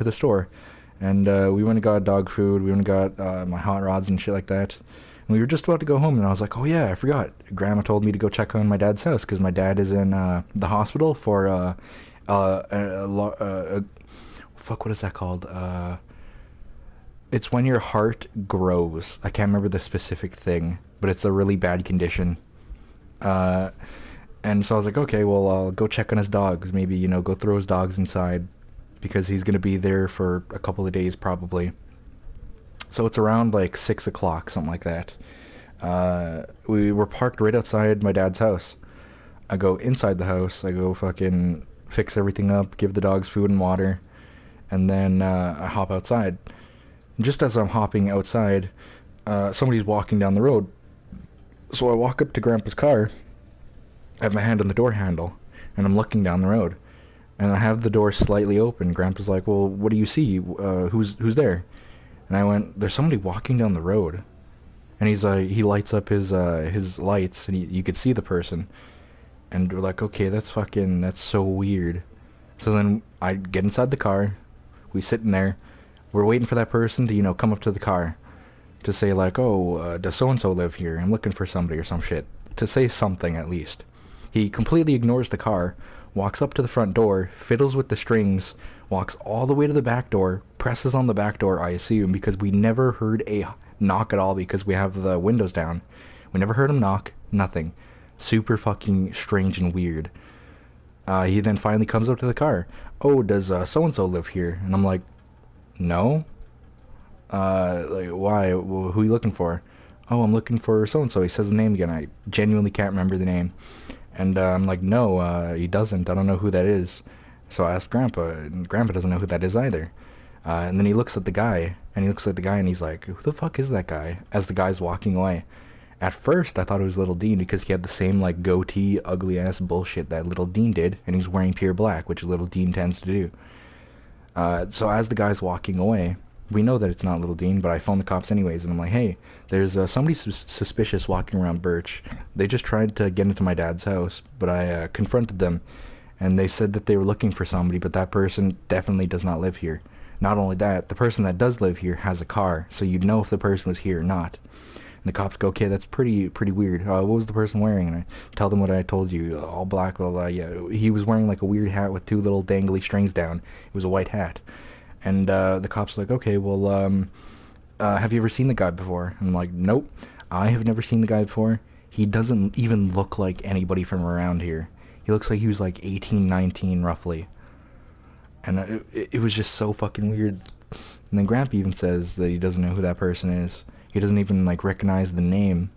to the store, and we went and got dog food. We went and got my hot rods and shit like that. And we were just about to go home, and I was like, oh yeah, I forgot. Grandma told me to go check on my dad's house because my dad is in the hospital for fuck, what is that called? It's when your heart grows. I can't remember the specific thing, but it's a really bad condition. Uh, and so I was like, okay, well, I'll go check on his dogs. Maybe, go throw his dogs inside because he's going to be there for a couple of days probably. So it's around like 6 o'clock, something like that. We were parked right outside my dad's house. I go inside the house. I go fucking fix everything up, give the dogs food and water, and then I hop outside. Just as I'm hopping outside, somebody's walking down the road. So I walk up to Grandpa's car. I have my hand on the door handle, and I'm looking down the road. And I have the door slightly open. Grandpa's like, well, what do you see? Who's there? And I went, there's somebody walking down the road. And he's like, he lights up his lights, and you could see the person. And we're like, okay, that's so weird. So then I get inside the car. We sit in there. We're waiting for that person to, come up to the car. To say like, oh, does so-and-so live here? I'm looking for somebody or some shit. To say something at least. He completely ignores the car, walks up to the front door, fiddles with the strings, walks all the way to the back door, presses on the back door, I assume, because we never heard a knock at all because we have the windows down. We never heard him knock, nothing. Super fucking strange and weird. He then finally comes up to the car. Oh, does so-and-so live here? And I'm like, no. Like, why? Well, who are you looking for? Oh, I'm looking for so-and-so. He says the name again. I genuinely can't remember the name. And I'm like, no, he doesn't. I don't know who that is. So I asked Grandpa, and Grandpa doesn't know who that is either. And then he looks at the guy, and he's like, who the fuck is that guy? As the guy's walking away. At first, I thought it was Little Dean because he had the same, like, goatee, ugly-ass bullshit that Little Dean did, and he's wearing pure black, which Little Dean tends to do. So as the guy's walking away, we know that it's not Little Dean, but I phone the cops anyways, and I'm like, hey, there's somebody suspicious walking around Birch. They just tried to get into my dad's house, but I confronted them, and they said that they were looking for somebody, but that person definitely does not live here. Not only that, the person that does live here has a car, so you'd know if the person was here or not. And the cops go, okay, that's pretty weird. What was the person wearing? And I tell them what I told you, all black, blah, blah, yeah. He was wearing like a weird hat with two little dangly strings down. It was a white hat. And the cops are like, okay, well, have you ever seen the guy before? And I'm like, nope, I have never seen the guy before. He doesn't even look like anybody from around here. He looks like he was like 18, 19, roughly. And it was just so fucking weird. And then Grandpa even says that he doesn't know who that person is. He doesn't even like recognize the name.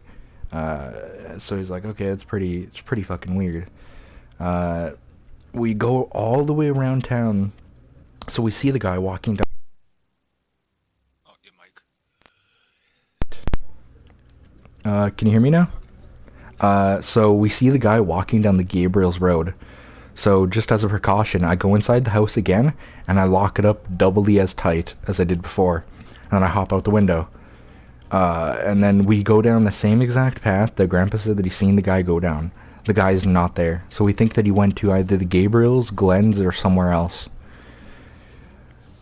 So he's like, okay, it's pretty fucking weird. We go all the way around town. So we see the guy walking down. Oh, your mic. Can you hear me now? So we see the guy walking down the Gabriel's Road. So just as a precaution, I go inside the house again, and I lock it up doubly as tight as I did before. And then I hop out the window. And then we go down the same exact path that Grandpa said that he's seen the guy go down. The guy is not there. So we think that he went to either the Gabriel's, Glenn's, or somewhere else.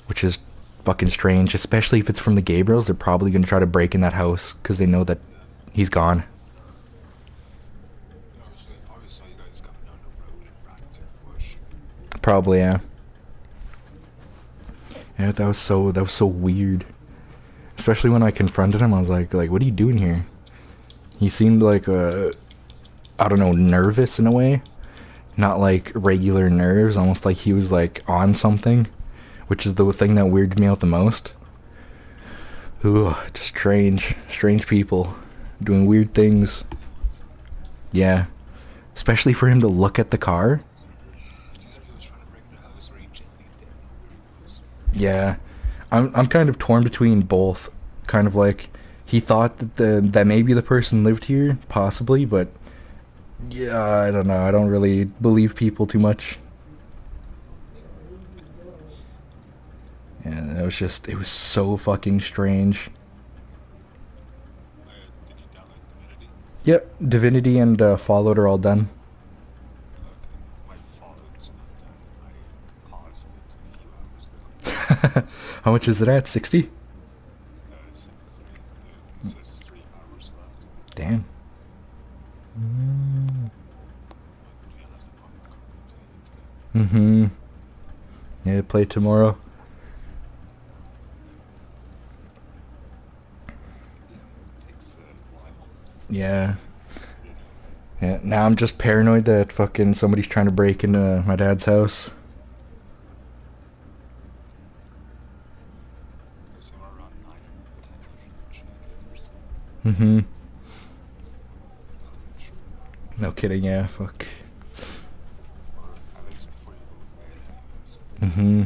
Which is fucking strange, especially if it's from the Gabriels. They're probably going to try to break in that house because they know that he's gone. Probably saw you guys coming down the road and ran into the bush. Probably, yeah. Yeah, that was so weird. Especially when I confronted him, I was like, what are you doing here? He seemed like, I don't know, nervous in a way. Not like regular nerves, almost like he was like on something. Which is the thing that weirded me out the most. Ooh, just strange people. Doing weird things. Yeah. Especially for him to look at the car. Yeah. I'm kind of torn between both. Kind of like, he thought that that maybe the person lived here, possibly, but yeah, I don't know. I don't really believe people too much. And it was so fucking strange. Did you download Divinity? Yep, Divinity and Fallout are all done. Okay. My Fallout's not done. I paused it a few hours How much is it at? 60? 73. It says 3 hours left. Damn. But yeah, that's a public card. Mm-hmm. Yeah, play tomorrow. Yeah, it takes a while. Yeah. Yeah. Now I'm just paranoid that fucking somebody's trying to break into my dad's house. So around 9 or 10 you should check it or so. Mm-hmm. Just to make sure. No kidding, yeah, fuck. Or at least before you go to bed anyways. Mm-hmm.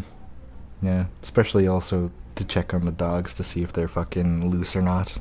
Yeah. Especially also to check on the dogs to see if they're fucking loose or not.